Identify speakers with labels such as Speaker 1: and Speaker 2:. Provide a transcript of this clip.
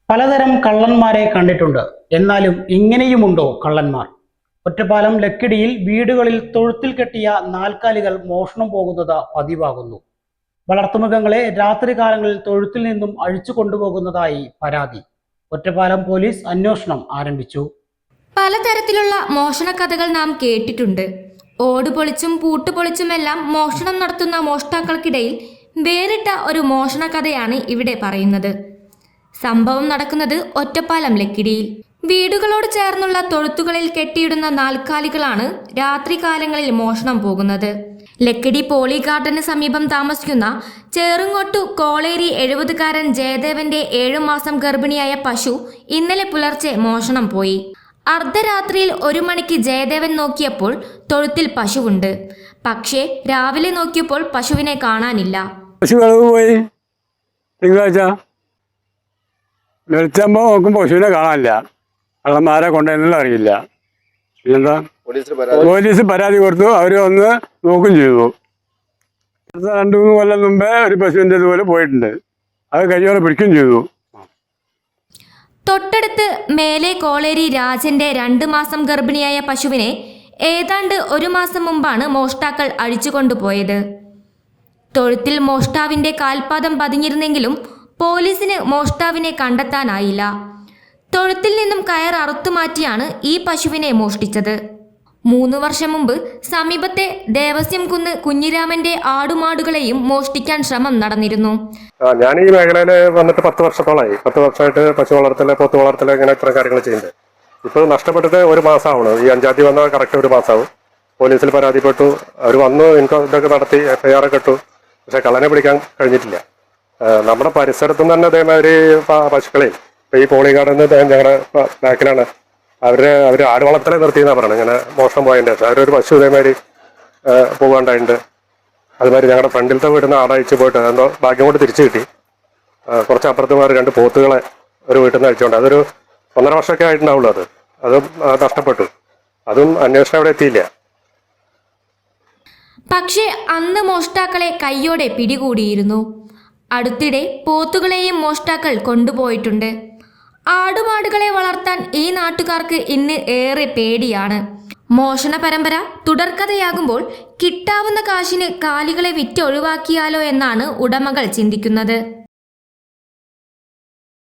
Speaker 1: പലതരം കള്ളന്മാരെ കണ്ടിട്ടുണ്ട്. എന്നാലും ഇങ്ങനെയുമുണ്ടോ കള്ളന്മാർ? ഒറ്റപ്പാലം ലക്കിടിയിൽ വീടുകളിൽ തൊഴുത്തിൽ കെട്ടിയ നാൽക്കാലികൾ മോഷണം പോകുന്നത് പതിവാകുന്നു. വളർത്തുമൃഗങ്ങളെ രാത്രികാലങ്ങളിൽ തൊഴുത്തിൽ നിന്നും അഴിച്ചു കൊണ്ടുപോകുന്നതായി പരാതി. ഒറ്റപ്പാലം പോലീസ് അന്വേഷണം ആരംഭിച്ചു.
Speaker 2: പലതരത്തിലുള്ള മോഷണ കഥകൾ നാം കേട്ടിട്ടുണ്ട്. ഓടുപൊളിച്ചും പൂട്ടുപൊളിച്ചുമെല്ലാം മോഷണം നടത്തുന്ന മോഷ്ടാക്കൾക്കിടയിൽ വേറിട്ട ഒരു മോഷണ കഥയാണ് ഇവിടെ പറയുന്നത്. സംഭവം നടക്കുന്നത് ഒറ്റപ്പാലം ലക്കിടിയിൽ. വീടുകളോട് ചേർന്നുള്ള തൊഴുത്തുകളിൽ കെട്ടിയിടുന്ന നാൽക്കാലികളാണ് രാത്രികാലങ്ങളിൽ മോഷണം പോകുന്നത്. ലക്കിടി പോളി ഗാർഡന് സമീപം താമസിക്കുന്ന ചേറുങ്ങോട്ടു കോളേരി 70-കാരൻ ജയദേവന്റെ 7 മാസം ഗർഭിണിയായ പശു ഇന്നലെ പുലർച്ചെ മോഷണം പോയി. അർദ്ധരാത്രിയിൽ 1 മണിക്ക് ജയദേവൻ നോക്കിയപ്പോൾ തൊഴുത്തിൽ പശുവുണ്ട്. പക്ഷേ രാവിലെ നോക്കിയപ്പോൾ പശുവിനെ കാണാനില്ല.
Speaker 3: പശു പോയി. തിങ്കളാഴ്ച വെളിച്ചമ്പോൾ നോക്കുമ്പോൾ പശുവിനെ കാണാനില്ല. കള്ളന്മാരെ കൊണ്ടുവരുന്നുള്ള അറിയില്ല. പിന്നെന്താ, പോലീസ് പരാതി കൊടുത്തു. അവർ വന്ന് നോക്കും ചെയ്തു. 2-3 കൊല്ലം മുമ്പേ ഒരു പശുവിൻ്റെ ഇതുപോലെ പോയിട്ടുണ്ട്. അത് കയ്യോടെ പിടിക്കുകയും ചെയ്തു.
Speaker 2: തൊട്ടടുത്ത് മേലെ കോളേരി രാജന്റെ 2 മാസം ഗർഭിണിയായ പശുവിനെ ഏതാണ്ട് 1 മാസം മുമ്പാണ് മോഷ്ടാക്കൾ അഴിച്ചുകൊണ്ടുപോയത്. തൊഴുത്തിൽ മോഷ്ടാവിന്റെ കാൽപാദം പതിഞ്ഞിരുന്നെങ്കിലും പോലീസിന് മോഷ്ടാവിനെ കണ്ടെത്താനായില്ല. തൊഴുത്തിൽ നിന്നും കയർ അറുത്തുമാറ്റിയാണ് ഈ പശുവിനെ മോഷ്ടിച്ചത്. 3 വർഷം മുമ്പ് സമീപത്തെ ദേവസ്യം കുന്ന് കുഞ്ഞിരാമന്റെ ആടുമാടുകളെയും മോഷ്ടിക്കാൻ ശ്രമം നടന്നിരുന്നു.
Speaker 4: ഞാൻ ഈ മേഖലയിൽ വന്നിട്ട് 10 വർഷത്തോളമായി. 10 വർഷമായിട്ട് പശു വളർത്തല്, പോത്ത് വളർത്തല്, ഇങ്ങനെ ഇത്ര കാര്യങ്ങൾ ചെയ്യുന്നുണ്ട്. ഇപ്പോൾ നഷ്ടപ്പെട്ടിട്ട് 1 മാസമാവണം. ഈ 5-ാം തീയതി വന്നാൽ കറക്റ്റ് 1 മാസമാവും. പോലീസിൽ പരാതിപ്പെട്ടു. അവർ വന്നു, ഇതൊക്കെ നടത്തി FIR കെട്ടു. പക്ഷെ കള്ളനെ പിടിക്കാൻ കഴിഞ്ഞിട്ടില്ല. നമ്മുടെ പരിസരത്തുനിന്ന് തന്നെ അതേമാതിരി പശുക്കളെ ഈ പോളി ഗാർഡന് ഞങ്ങളുടെ ബാക്കിലാണ് അവർ ആട് വളർത്തലെ നിർത്തിയെന്നാണ് പറയുന്നത്. ഇങ്ങനെ മോഷണം പോയതിൻ്റെ ശേഷം അവരൊരു പശു ഇതേമാതിരി പോകാണ്ടായിട്ടുണ്ട്. അതുമാതിരി ഞങ്ങളുടെ ഫ്രണ്ടിലത്തെ വീട്ടിൽ ആടയച്ച് പോയിട്ട് എന്തോ ഭാഗ്യം കൊണ്ട് തിരിച്ചു കിട്ടി. കുറച്ച് അപ്പുറത്തുമാർ 2 പോത്തുകളെ ഒരു വീട്ടിൽ നിന്ന് അയച്ചുകൊണ്ട് അതൊരു 1.5 വർഷമൊക്കെ ആയിട്ടുണ്ടാവുള്ളൂ. അതും നഷ്ടപ്പെട്ടു. അതും അന്വേഷണം അവിടെ എത്തിയില്ല.
Speaker 2: പക്ഷേ അന്ന് മോഷ്ടാക്കളെ കയ്യോടെ പിടികൂടിയിരുന്നു. അടുത്തിടെ പോത്തുകളെയും മോഷ്ടാക്കൾ കൊണ്ടുപോയിട്ടുണ്ട്. ആടുമാടുകളെ വളർത്താൻ ഈ നാട്ടുകാർക്ക് ഇന്ന് ഏറെ പേടിയാണ്. മോഷണ പരമ്പര തുടർക്കഥയാകുമ്പോൾ കിട്ടാവുന്ന കാശിന് കാലികളെ വിറ്റൊഴിവാക്കിയാലോ എന്നാണ് ഉടമകൾ ചിന്തിക്കുന്നത്.